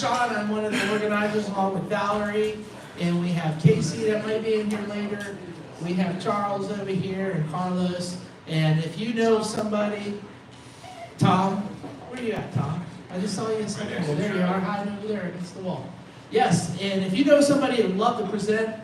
Sean. I'm one of the organizers along with Valerie. And we have Casey that might be in here later. We have Charles over here and Carlos. And if you know somebody, Tom, where are you at, Tom? I just saw you a second ago. There you are, hiding over there against the wall. Yes, and if you know somebody who would love to present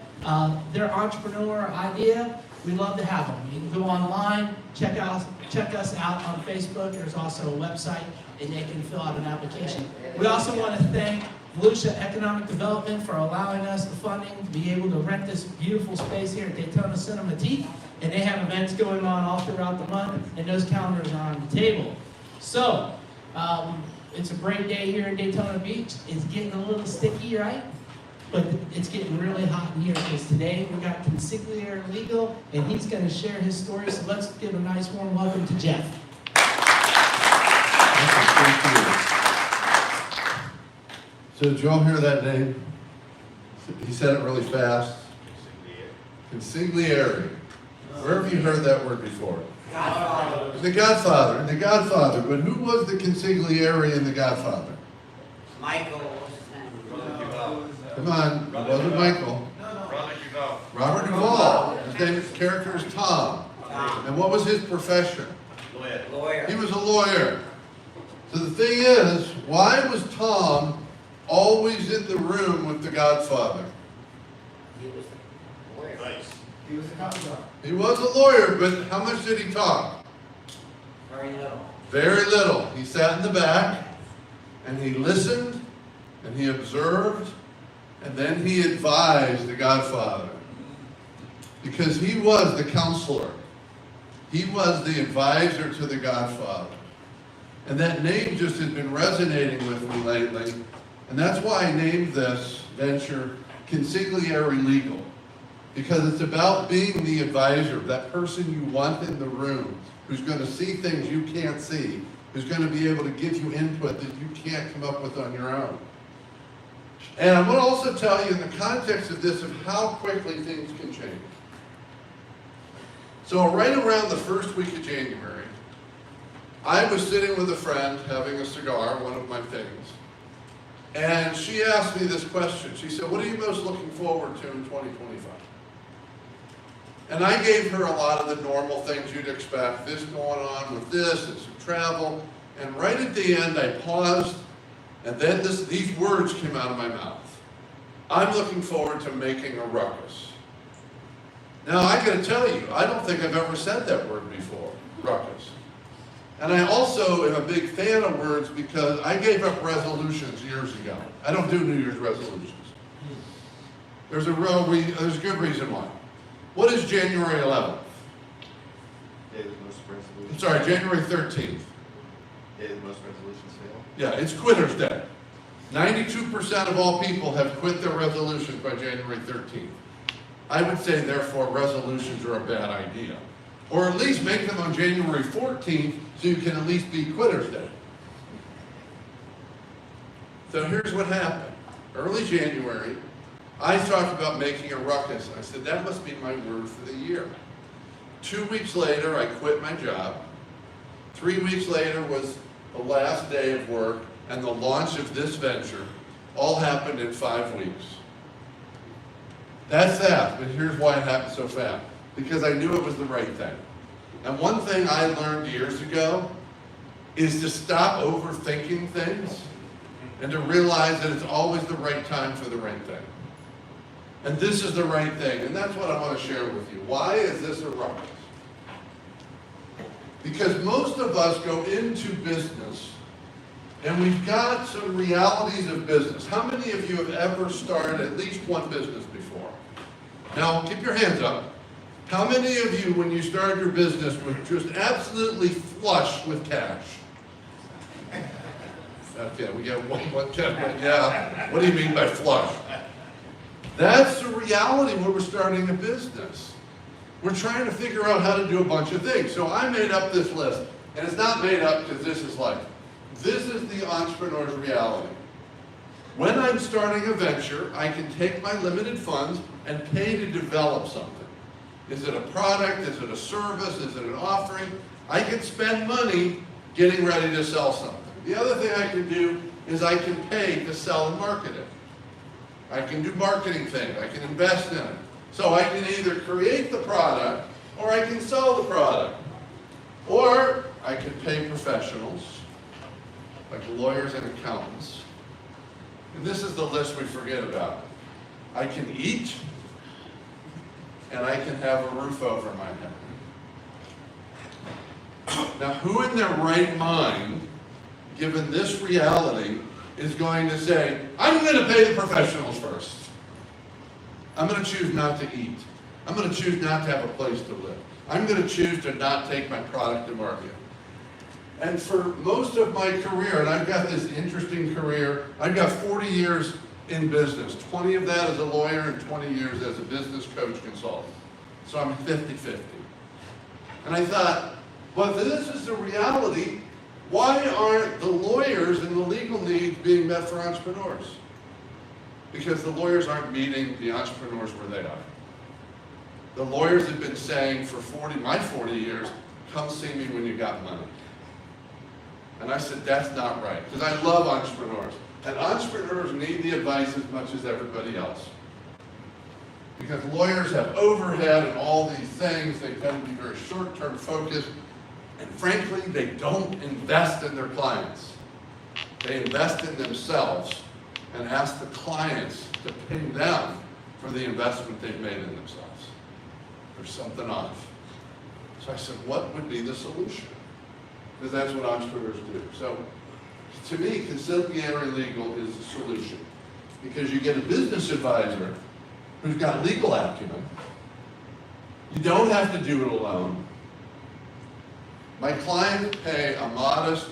their entrepreneur idea, we'd love to have them. You can go online, check us out on Facebook. There's also a website, and they can fill out an application. We also want to thank Volusia Economic Development for allowing us the funding to be able to rent this beautiful space here at Daytona Cinematique. And they have events going on all throughout the month, and those calendars are on the table. So, it's a great day here in Daytona Beach. It's getting a little sticky, right? But it's getting really hot in here because today we got Consigliere Legal, and he's going to share his story. So let's give a nice warm welcome to Jeff. So did you all hear that name? He said it really fast. Consigliere. Where have you heard that word before? Godfather. The Godfather. The Godfather. But who was the Consigliere in The Godfather? Michael, what's his name? Come on, it wasn't Michael. Robert Duvall. His name, his character is Tom. And what was his profession? Lawyer. He was a lawyer. So the thing is, why was Tom always in the room with the Godfather? He was a lawyer. Nice. He was a cop. He was a lawyer, but how much did he talk? Very little. Very little. He sat in the back, and he listened, and he observed, and then he advised the Godfather. Because he was the counselor. He was the advisor to the Godfather. And that name just has been resonating with me lately. And that's why I named this venture Consigliere Legal. Because it's about being the advisor, that person you want in the room, who's going to see things you can't see, who's going to be able to give you input that you can't come up with on your own. And I'm going to also tell you in the context of this of how quickly things can change. So right around the first week of January, I was sitting with a friend having a cigar, one of my things, and she asked me this question. She said, what are you most looking forward to in 2025? And I gave her a lot of the normal things you'd expect, this going on with this, and some travel, and right at the end I paused, and then these words came out of my mouth. I'm looking forward to making a ruckus. Now I gotta tell you, I don't think I've ever said that word before, ruckus. And I also am a big fan of words because I gave up resolutions years ago. I don't do New Year's resolutions. There's a good reason why. What is January 11th? Day that most resolutions. I'm sorry, January 13th. Day that most resolutions fail. Yeah, it's Quitter's Day. 92% of all people have quit their resolutions by January 13th. I would say, therefore, resolutions are a bad idea. Or at least make them on January 14th so you can at least be Quitter's Day. So here's what happened. Early January, I talked about making a ruckus. I said, that must be my word for the year. 2 weeks later, I quit my job. 3 weeks later was the last day of work, and the launch of this venture all happened in 5 weeks. That's fast, but here's why it happened so fast. Because I knew it was the right thing. And one thing I learned years ago is to stop overthinking things and to realize that it's always the right time for the right thing. And this is the right thing, and that's what I want to share with you. Why is this a ruckus? Because most of us go into business and we've got some realities of business. How many of you have ever started at least one business before? Now, keep your hands up. How many of you, when you started your business, were just absolutely flush with cash? Okay, we got one gentleman. Yeah. What do you mean by flush? That's the reality when we're starting a business. We're trying to figure out how to do a bunch of things. So I made up this list, and it's not made up because this is life. This is the entrepreneur's reality. When I'm starting a venture, I can take my limited funds and pay to develop something. Is it a product? Is it a service? Is it an offering? I can spend money getting ready to sell something. The other thing I can do is I can pay to sell and market it. I can do marketing things, I can invest in it. So I can either create the product, or I can sell the product. Or I can pay professionals, like lawyers and accountants. And this is the list we forget about. I can eat, and I can have a roof over my head. Now, who in their right mind, given this reality, is going to say, I'm going to pay the professionals first. I'm going to choose not to eat. I'm going to choose not to have a place to live. I'm going to choose to not take my product to market. And for most of my career, and I've got this interesting career, I've got 40 years in business, 20 of that as a lawyer and 20 years as a business coach consultant. So I'm 50-50. And I thought, well, if this is the reality, why aren't the lawyers and the legal needs being met for entrepreneurs? Because the lawyers aren't meeting the entrepreneurs where they are. The lawyers have been saying for my 40 years, come see me when you got money. And I said, that's not right, because I love entrepreneurs. And entrepreneurs need the advice as much as everybody else. Because lawyers have overhead and all these things, they tend to be very short-term focused, and frankly, they don't invest in their clients. They invest in themselves and ask the clients to pay them for the investment they've made in themselves. There's something off. So I said, what would be the solution? Because that's what entrepreneurs do. So to me, Consigliere Legal is the solution. Because you get a business advisor who's got legal acumen. You don't have to do it alone. My clients pay a modest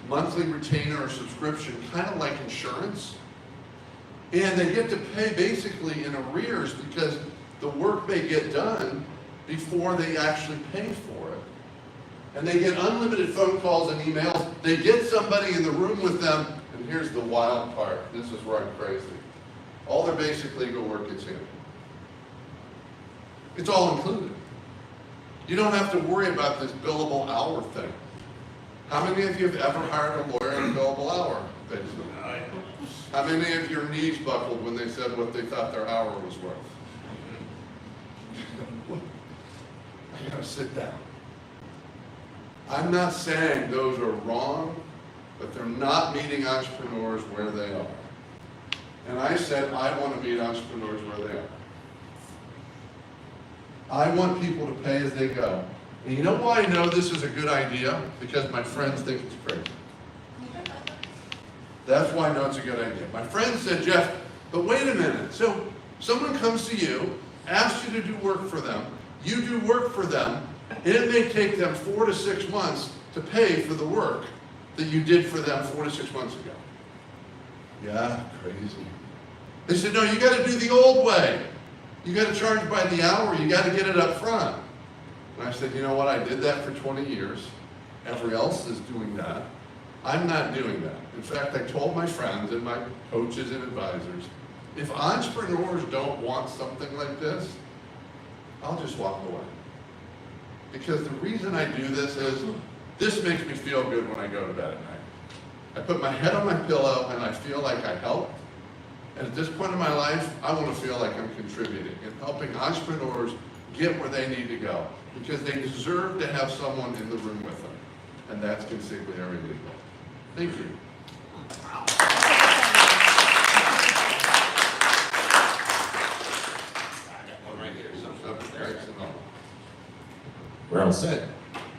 monthly retainer or subscription, kind of like insurance. And they get to pay basically in arrears because the work may get done before they actually pay for it. And they get unlimited phone calls and emails. They get somebody in the room with them, and here's the wild part. This is where I'm crazy. All their basic legal work is handled. It's all included. You don't have to worry about this billable hour thing. How many of you have ever hired a lawyer on a billable hour basis? How many of your knees buckled when they said what they thought their hour was worth? I gotta sit down. I'm not saying those are wrong, but they're not meeting entrepreneurs where they are. And I said, I want to meet entrepreneurs where they are. I want people to pay as they go. And you know why I know this is a good idea? Because my friends think it's crazy. That's why I know it's a good idea. My friend said, Jeff, but wait a minute. So someone comes to you, asks you to do work for them, you do work for them, and it may take them 4 to 6 months to pay for the work that you did for them 4 to 6 months ago. Yeah, crazy. They said, no, you got to do the old way. You got to charge by the hour. You got to get it up front. And I said, you know what? I did that for 20 years. Everyone else is doing that. I'm not doing that. In fact, I told my friends and my coaches and advisors, if entrepreneurs don't want something like this, I'll just walk away. Because the reason I do this is, this makes me feel good when I go to bed at night. I put my head on my pillow and I feel like I helped. And at this point in my life, I want to feel like I'm contributing and helping entrepreneurs get where they need to go. Because they deserve to have someone in the room with them. And that's Consigliere Legal. Thank you. We're all set.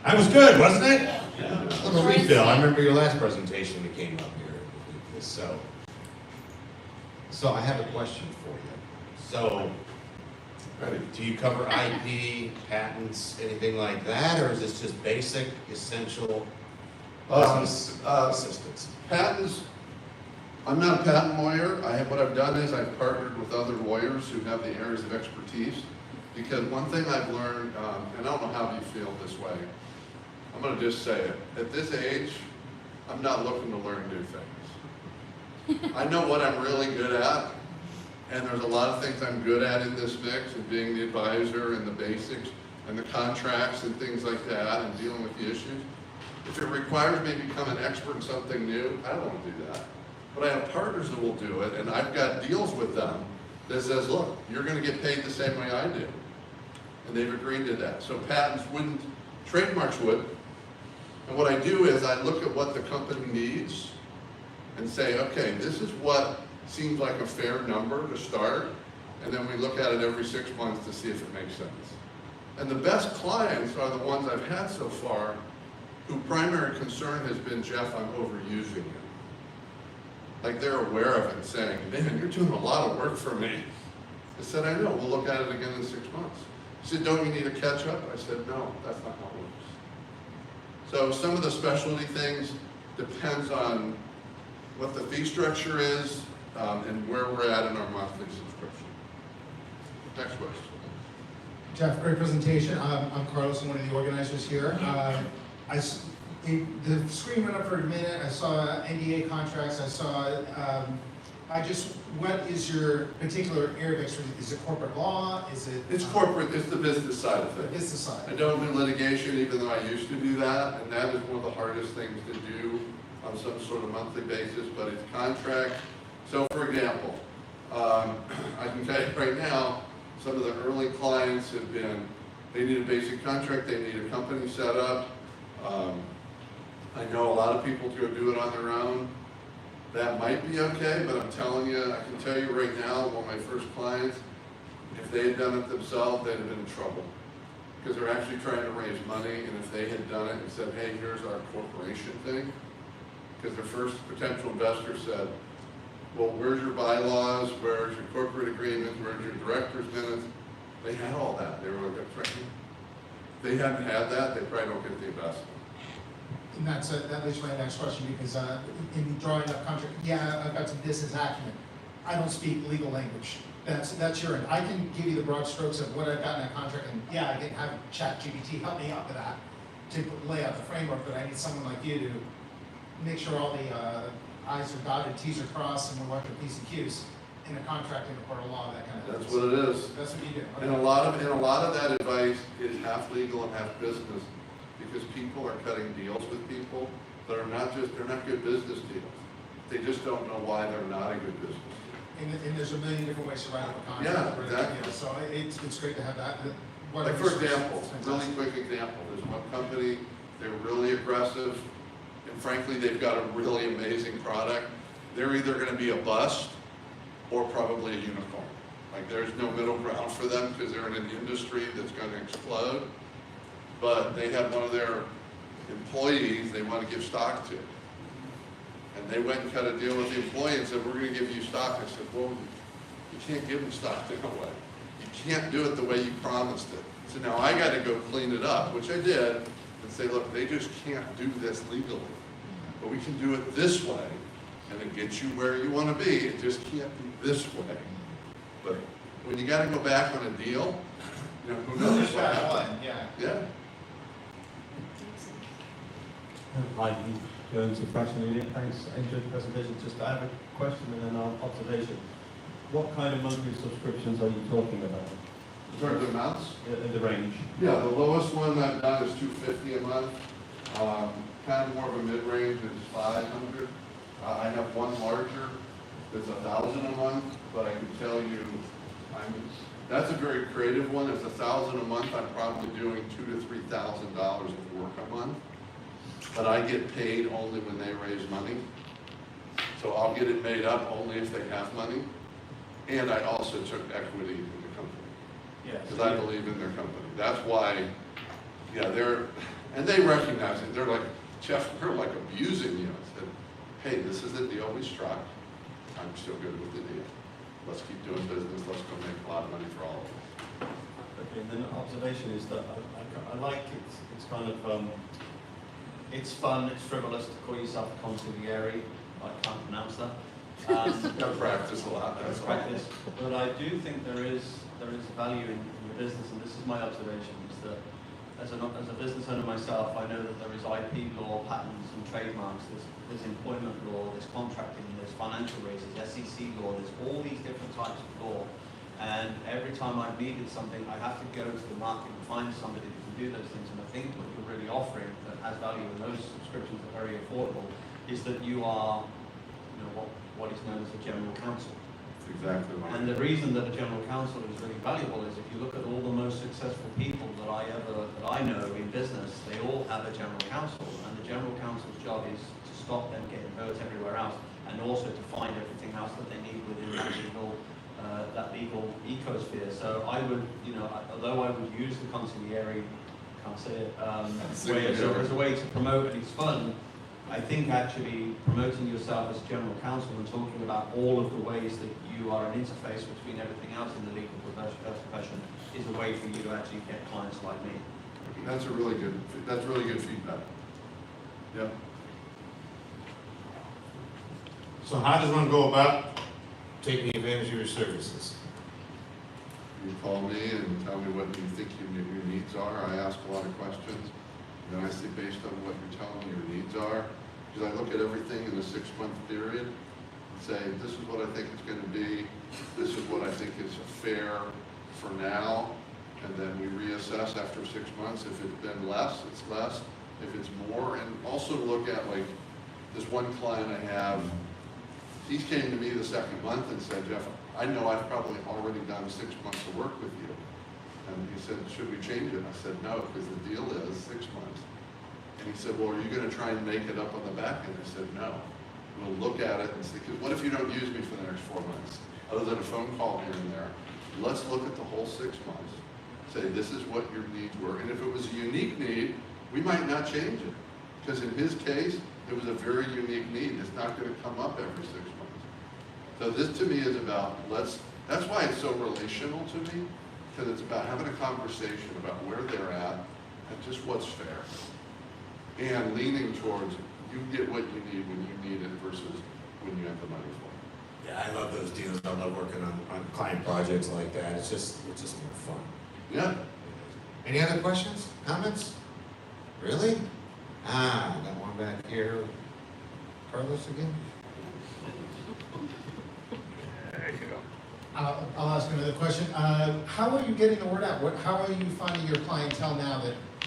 That was good, wasn't it? Yeah. A little refill. I remember your last presentation that came up here. So I have a question for you. So, do you cover IP, patents, anything like that, or is this just basic, essential business assistance? Patents, I'm not a patent lawyer. What I've done is I've partnered with other lawyers who have the areas of expertise. Because one thing I've learned, and I don't know how you feel this way, I'm going to just say it. At this age, I'm not looking to learn new things. I know what I'm really good at, and there's a lot of things I'm good at in this mix, and being the advisor and the basics and the contracts and things like that, and dealing with the issues. If it requires me to become an expert in something new, I don't want to do that. But I have partners that will do it, and I've got deals with them that says, look, you're gonna get paid the same way I do. And they've agreed to that. So patents wouldn't, trademarks would. And what I do is I look at what the company needs and say, okay, this is what seems like a fair number to start. And then we look at it every 6 months to see if it makes sense. And the best clients are the ones I've had so far whose primary concern has been, Jeff, I'm overusing it. Like they're aware of it, saying, man, you're doing a lot of work for me. I said, I know, we'll look at it again in 6 months. He said, don't you need a catch-up? I said, no, that's not how it works. So some of the specialty things depends on what the fee structure is and where we're at in our monthly subscription. Next question. Jeff, great presentation. I'm Carlos, I'm one of the organizers here. The screen went up for a minute. I saw NDA contracts. I saw, what is your particular area of expertise? Is it corporate law? Is it? It's corporate, it's the business side of The things. business side. I don't do litigation, even though I used to do that, and that is one of the hardest things to do on some sort of monthly basis, but it's contract. So for example, I can tell you right now, some of the early clients have been, they need a basic contract, they need a company set up. I know a lot of people go do it on their own. That might be okay, but I'm telling you, I can tell you right now, one of my first clients, if they had done it themselves, they'd have been in trouble. Because they're actually trying to raise money, and if they had done it and said, hey, here's our corporation thing, because their first potential investor said, well, where's your bylaws, where's your corporate agreement, where's your director's minutes? They had all that. They were like, if they hadn't had that, they probably don't get the investment. And that leads to my next question, because in drawing up contract, yeah, I've got some business acumen. I don't speak legal language. That's your end. I can give you the broad strokes of what I've got in that contract, and yeah, I can have ChatGPT help me out with that to lay out the framework, but I need someone like you to make sure all the I's are dotted, T's are crossed, and we're working P's and Q's in a contract, in a court of law, that kind of thing. That's what it is. That's what you do. Okay. And a lot of that advice is half legal and half business, because people are cutting deals with people that are they're not good business deals. They just don't know why they're not a good business deal. And there's a million different ways to write up a contract. Yeah, exactly. You know, so it's great to have that. Like for example, really quick example, there's one company, they're really aggressive, and frankly, they've got a really amazing product. They're either gonna be a bust or probably a unicorn. Like there's no middle ground for them because they're in an industry that's gonna explode. But they had one of their employees they want to give stock to. And they went and cut a deal with the employee and said, we're going to give you stock. I said, well, you can't give them stock that way. You can't do it the way you promised it. So now I got to go clean it up, which I did, and say, look, they just can't do this legally. But we can do it this way, and it gets you where you want to be. It just can't be this way. But when you got to go back on a deal, you know, who knows what happened. Yeah. Hi, Jones of Fashion Media. Thanks, enjoyed the presentation. Just I have a question and then an observation. What kind of monthly subscriptions are you talking about? In terms of amounts? In the range? Yeah, the lowest one I've done is $250 a month. Kind of more of a mid-range is $500. I have one larger that's $1,000 a month, but I can tell you, that's a very creative one. It's $1,000 a month. I'm probably doing $2,000 to $3,000 of work a month, but I get paid only when they raise money. So I'll get it made up only if they have money. And I also took equity in the company. Yes. Because I believe in their company. That's why, yeah, and they recognize it. They're like, Jeff, we're like abusing you. I said, hey, this is the deal we struck. I'm still good with the deal. Let's keep doing business. Let's go make a lot of money for all of us. Okay, and then the observation is that I like it. It's kind of, it's fun, it's frivolous to call yourself a consigliere. I can't pronounce that. Gotta practice a lot. That's all. Practice. But I do think there is value in the business, and this is my observation, is that as a business owner myself, I know that there is IP law, patents and trademarks, there's employment law, there's contracting, there's financial raises, SEC law, there's all these different types of law. And every time I've needed something, I have to go to the market and find somebody that can do those things. And I think what you're really offering that has value, and those subscriptions are very affordable, is that you are what is known as a general counsel. That's exactly right. And the reason that a general counsel is really valuable is if you look at all the most successful people that I know in business, they all have a general counsel, and the general counsel's job is to stop them getting hurt everywhere else, and also to find everything else that they need within that legal ecosphere. So I would, although I would use the consigliere, can't say it, way as a way to promote, and it's fun. I think actually promoting yourself as general counsel and talking about all of the ways that you are an interface between everything else in the legal profession is a way for you to actually get clients like me. That's really good feedback. Yeah. So how does one go about taking advantage of your services? You call me and tell me what you think your needs are. I ask a lot of questions. Then I see based on what you're telling me your needs are. Because I look at everything in a 6-month period and say, this is what I think it's going to be. This is what I think is fair for now. And then we reassess after 6 months. If it's been less, it's less. If it's more, and also look at like this one client I have, he came to me the second month and said, Jeff, I know I've probably already done 6 months of work with you. And he said, should we change it? I said, no, because the deal is 6 months. And he said, well, are you going to try and make it up on the back end? I said, no. We'll look at it and see, because what if you don't use me for the next 4 months? Other than a phone call here and there. Let's look at the whole 6 months. Say, this is what your needs were. And if it was a unique need, we might not change it. Because in his case, it was a very unique need. It's not going to come up every 6 months. So this to me is about, that's why it's so relational to me, because it's about having a conversation about where they're at and just what's fair. And leaning towards, you get what you need when you need it versus when you have the money for it. Yeah, I love those deals. I love working on client projects like that. It's just more fun. Yeah. Any other questions, comments? Really? Got one back here. Carlos again? I'll ask another question. How are you getting the word out? How are you finding your clientele now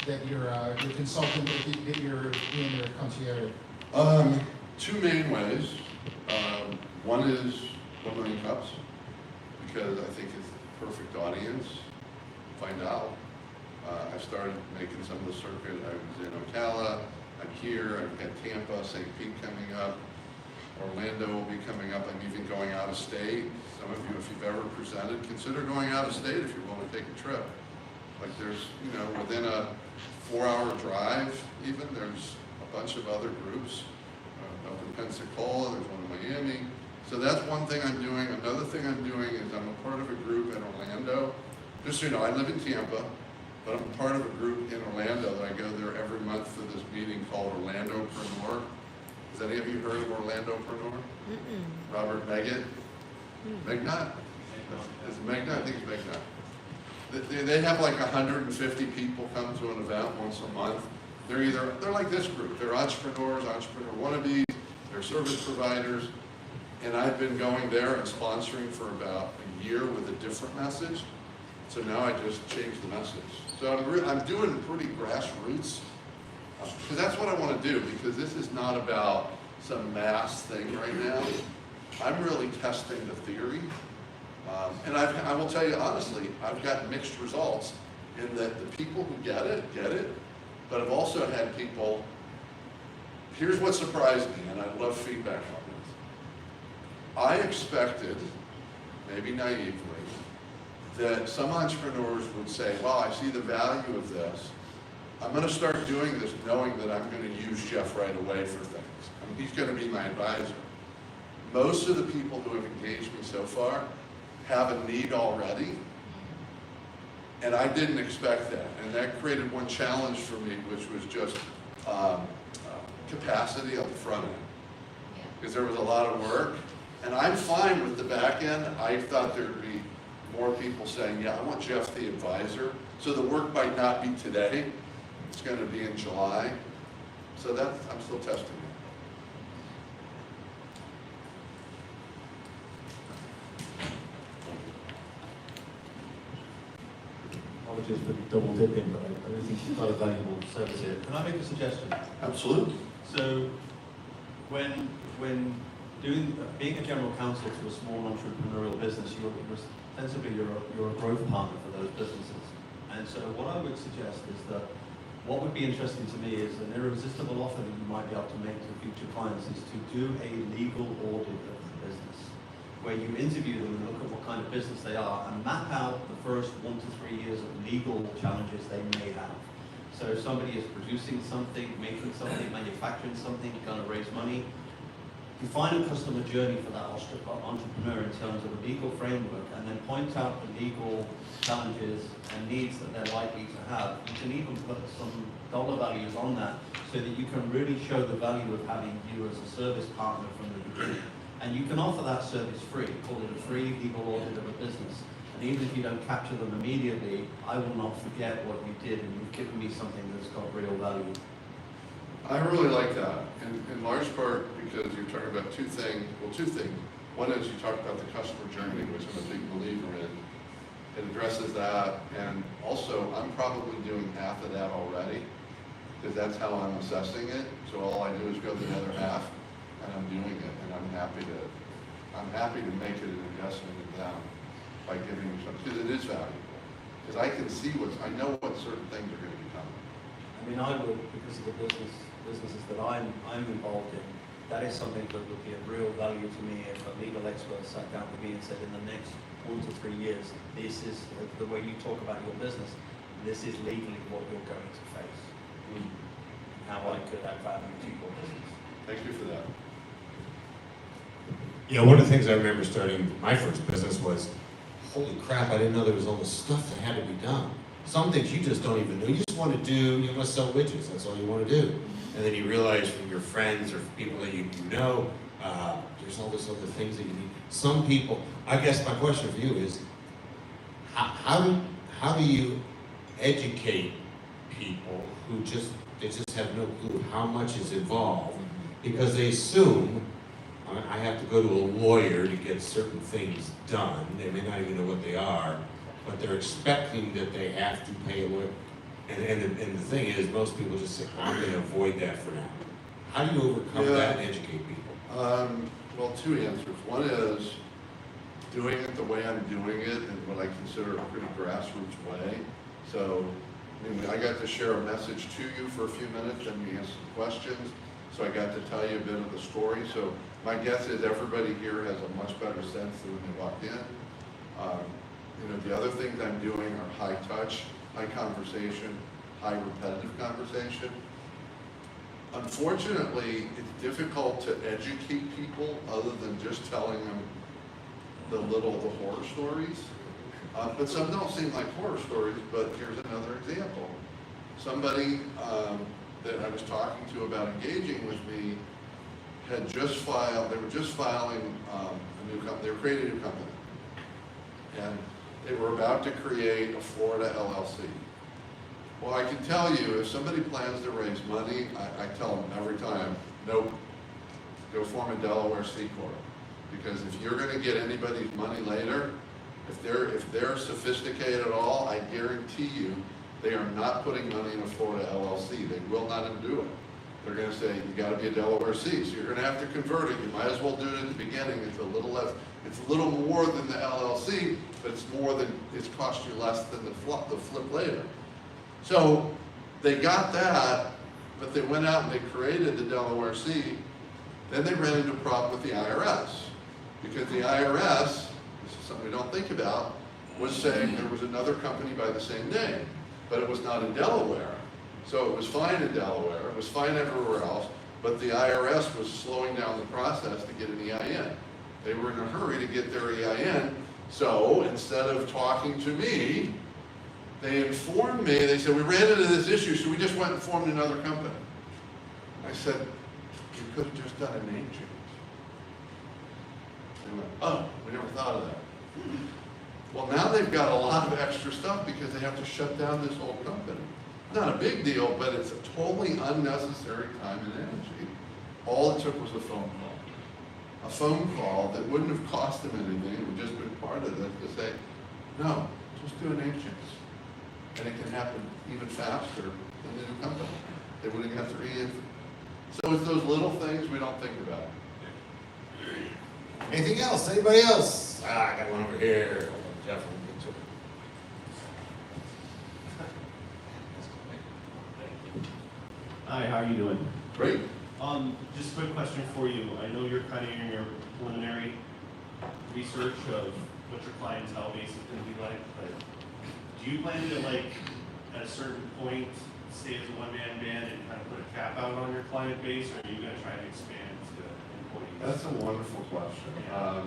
that you're your consultant, that you're being your concierge? 2 main ways. One is 1 Million Cups, because I think it's the perfect audience. Find out. I started making some of the circuit. I was in Ocala. I'm here. I've got Tampa, St. Pete coming up. Orlando will be coming up. I'm even going out of state. Some of you, if you've ever presented, consider going out of state if you're willing to take a trip. Like there's, within a 4-hour drive even, there's a bunch of other groups. Up in Pensacola, there's one in Miami. So that's one thing I'm doing. Another thing I'm doing is I'm a part of a group in Orlando. Just so you know, I live in Tampa, but I'm part of a group in Orlando that I go there every month for this meeting called Orlandopreneur. Has any of you heard of Orlandopreneur? Robert Meggett? Megnot? Is it Megnot? I think it's Megnot. They have like 150 people come to an event once a month. They're like this group. They're entrepreneurs, entrepreneur wannabes, they're service providers. And I've been going there and sponsoring for about a year with a different message. So now I just changed the message. So I'm doing pretty grassroots, because that's what I want to do, because this is not about some mass thing right now. I'm really testing the theory. And I will tell you honestly, I've got mixed results in that the people who get it, but I've also had people, here's what surprised me, and I love feedback on this. I expected, maybe naively, that some entrepreneurs would say, well, I see the value of this. I'm going to start doing this knowing that I'm going to use Jeff right away for things. I mean, he's going to be my advisor. Most of the people who have engaged me so far have a need already, and I didn't expect that. And that created one challenge for me, which was just capacity on the front end, because there was a lot of work. And I'm fine with the back end. I thought there'd be more people saying, yeah, I want Jeff the advisor. So the work might not be today. It's going to be in July. So I'm still testing it. Apologies for double dipping, but I really think it's quite a valuable service here. Can I make a suggestion? Absolutely. So when being a general counsel to a small entrepreneurial business, ostensibly you're a growth partner for those businesses. And so what I would suggest is that what would be interesting to me is an irresistible offer that you might be able to make to future clients is to do a legal audit of the business, where you interview them and look at what kind of business they are and map out the first 1 to 3 years of legal challenges they may have. So if somebody is producing something, making something, manufacturing something, going to raise money, define a customer journey for that entrepreneur in terms of a legal framework, and then point out the legal challenges and needs that they're likely to have. You can even put some dollar values on that so that you can really show the value of having you as a service partner from the beginning. And you can offer that service free, call it a free legal audit of a business. And even if you don't capture them immediately, I will not forget what you did, and you've given me something that's got real value. I really like that, in large part because you're talking about two things. One is you talk about the customer journey, which I'm a big believer in. It addresses that, and also I'm probably doing half of that already, because that's how I'm assessing it. So all I do is go the other half, and I'm doing it, and I'm happy to make it an investment in them by giving you something, because it is valuable. Because I can see I know what certain things are going to become. I mean, I would, because of the businesses that I'm involved in, that is something that would be of real value to me if a legal expert sat down with me and said, in the next 1 to 3 years, this is the way you talk about your business, this is legally what you're going to face. How I could add value to your business. Thank you for that. You know, one of the things I remember starting my first business was, holy crap, I didn't know there was all this stuff that had to be done. Some things you just don't even know. You just want to do, you want to sell widgets, that's all you want to do. And then you realize from your friends or people that you know, there's all these other things that you need. Some people, I guess my question for you is, how do you educate people who they just have no clue how much is involved? Because they assume, I have to go to a lawyer to get certain things done. They may not even know what they are, but they're expecting that they have to pay a lawyer. And the thing is, most people just say, I'm going to avoid that for now. How do you overcome that and educate people? Well, two answers. One is doing it the way I'm doing it in what I consider a pretty grassroots way. So, I mean, I got to share a message to you for a few minutes and you answered questions. So I got to tell you a bit of the story. So my guess is everybody here has a much better sense than when they walked in. You know, the other things I'm doing are high touch, high conversation, high repetitive conversation. Unfortunately, it's difficult to educate people other than just telling them the horror stories. But some don't seem like horror stories, but here's another example. Somebody that I was talking to about engaging with me had just filed, they were just filing a new company, they were creating a new company. And they were about to create a Florida LLC. Well, I can tell you, if somebody plans to raise money, I tell them every time, nope, go form a Delaware C Corp. Because if you're gonna get anybody's money later, if they're sophisticated at all, I guarantee you, they are not putting money in a Florida LLC. They will not do it. They're gonna say, you gotta be a Delaware C, so you're gonna have to convert it. You might as well do it at the beginning. It's a little less, it's a little more than the LLC, but it's cost you less than the flip later. So they got that, but they went out and they created the Delaware C. Then they ran into a problem with the IRS. Because the IRS, this is something we don't think about, was saying there was another company by the same name, but it was not in Delaware. So it was fine in Delaware, it was fine everywhere else, but the IRS was slowing down the process to get an EIN. They were in a hurry to get their EIN, so instead of talking to me, they informed me, they said, we ran into this issue, so we just went and formed another company. I said, you could have just done a name change. They went, oh, we never thought of that. Well, now they've got a lot of extra stuff because they have to shut down this whole company. Not a big deal, but it's a totally unnecessary time and energy. All it took was a phone call. A phone call that wouldn't have cost them anything, it would just been part of it to say, no, just do a name change. And it can happen even faster than the new company. They wouldn't have to So it's those little things we don't think about. Anything else? Anybody else? I got one over here. Jeff, let me get to it. Hi, how are you doing? Great. Just a quick question for you. I know you're kind of in your preliminary research of what your clientele base is going to be like, but do you plan to, like, at a certain point, stay as a one-man band and kind of put a cap out on your client base, or are you going to try to expand to employees? That's a wonderful question. Yeah.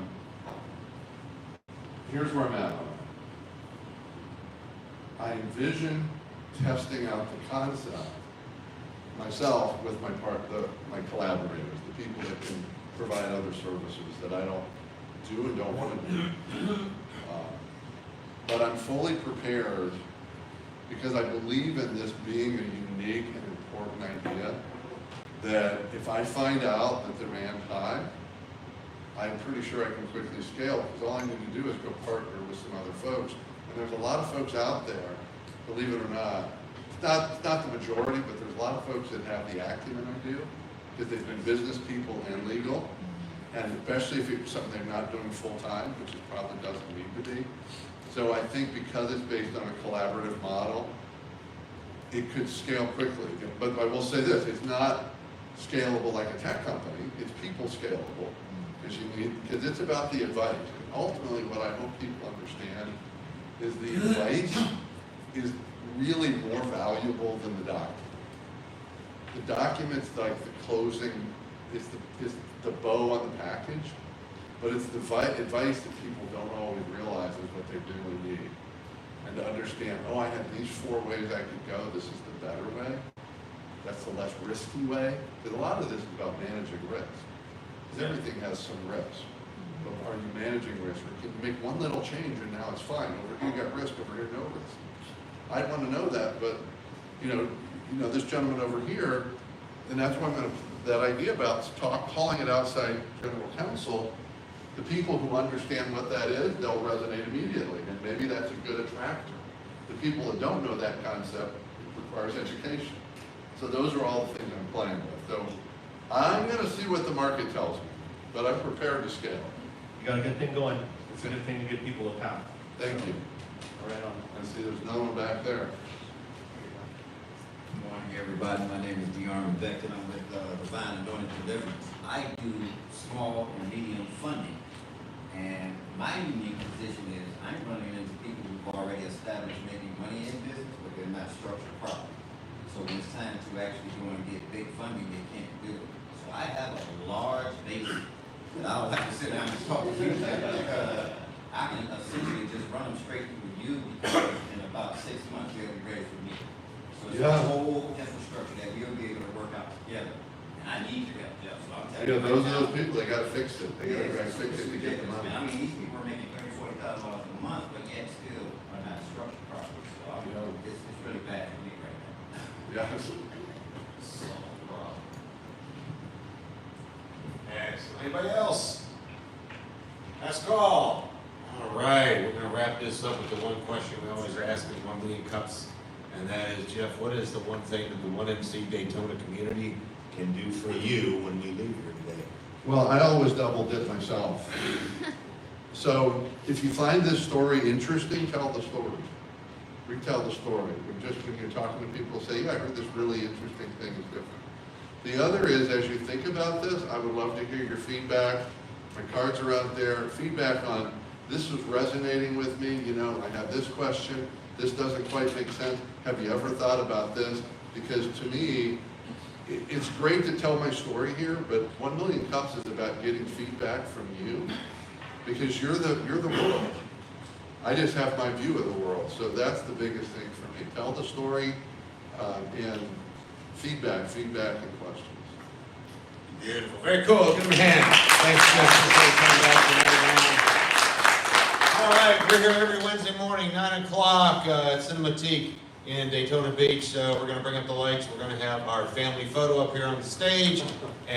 Here's where I'm at on it. I envision testing out the concept myself with my my collaborators, the people that can provide other services that I don't do and don't want to do. But I'm fully prepared because I believe in this being a unique and important idea, that if I find out that demand's high, I'm pretty sure I can quickly scale, because all I need to do is go partner with some other folks. And there's a lot of folks out there, believe it or not, it's not the majority, but there's a lot of folks that have the acumen I do, because they've been business people and legal, and especially if it's something they're not doing full time, which it probably doesn't need to be. So I think because it's based on a collaborative model, it could scale quickly. But I will say this, it's not scalable like a tech company, it's people scalable. Because it's about the advice. And ultimately, what I hope people understand is the advice is really more valuable than the document. The document's like the closing, is the bow on the package, but it's the advice that people don't always realize is what they really need. And to understand, oh, I have these 4 ways I could go, this is the better way. That's the less risky way. Because a lot of this is about managing risk. Because everything has some risk. But are you managing risk? Or can you make one little change and now it's fine? Over here you got risk, over here no risk. I'd want to know that, but you know this gentleman over here, and that's why I'm going to, that idea about calling it outside general counsel, the people who understand what that is, they'll resonate immediately, and maybe that's a good attractor. The people that don't know that concept, it requires education. So those are all the things I'm playing with. So I'm going to see what the market tells me, but I'm prepared to scale. You got a good thing going. It's a good thing to give people a path. Thank you. All right on. And see, there's no one back there. Good morning, everybody. My name is De'Armond Beck, and I'm with Divine Anointed Deliverance. I do small and medium funding, and my unique position is I'm running into people who've already established making money in business, but they're not structured properly. So when it's time to actually go and get big funding, they can't do it. So I have a large base that I don't have to sit down and talk to you. I can essentially just run them straight through you, because in about 6 months they'll be ready for me. So it's a whole infrastructure that we'll be able to work out together. And I need your help, Jeff. So I'm telling you. Those are those people, they gotta fix it. They gotta fix it to get the money. I mean, these people are making $30,000, $40,000 a month, but yet still are not structured properly. So it's really bad for me right now. Yeah. Excellent. Anybody else? Last call. All right, we're gonna wrap this up with the one question we always ask in 1 Million Cups, and that is, Jeff, what is the one thing that the 1MC Daytona community can do for you when we leave here today? Well, I always double dip myself. So if you find this story interesting, tell the story. Retell the story. When you're talking to people, say, yeah, I heard this really interesting thing is different. The other is, as you think about this, I would love to hear your feedback. My cards are out there. Feedback on, this was resonating with me, I have this question, this doesn't quite make sense. Have you ever thought about this? Because to me, it's great to tell my story here, but 1 Million Cups is about getting feedback from you, because you're the world. I just have my view of the world, so that's the biggest thing for me. Tell the story, and feedback and questions. Beautiful. Very cool. Give them a hand. Thanks, Jeff, for coming back for another round. All right, we're here every Wednesday morning, 9 o'clock at Cinematique in Daytona Beach. We're going to bring up the lights. We're going to have our family photo up here on the stage. And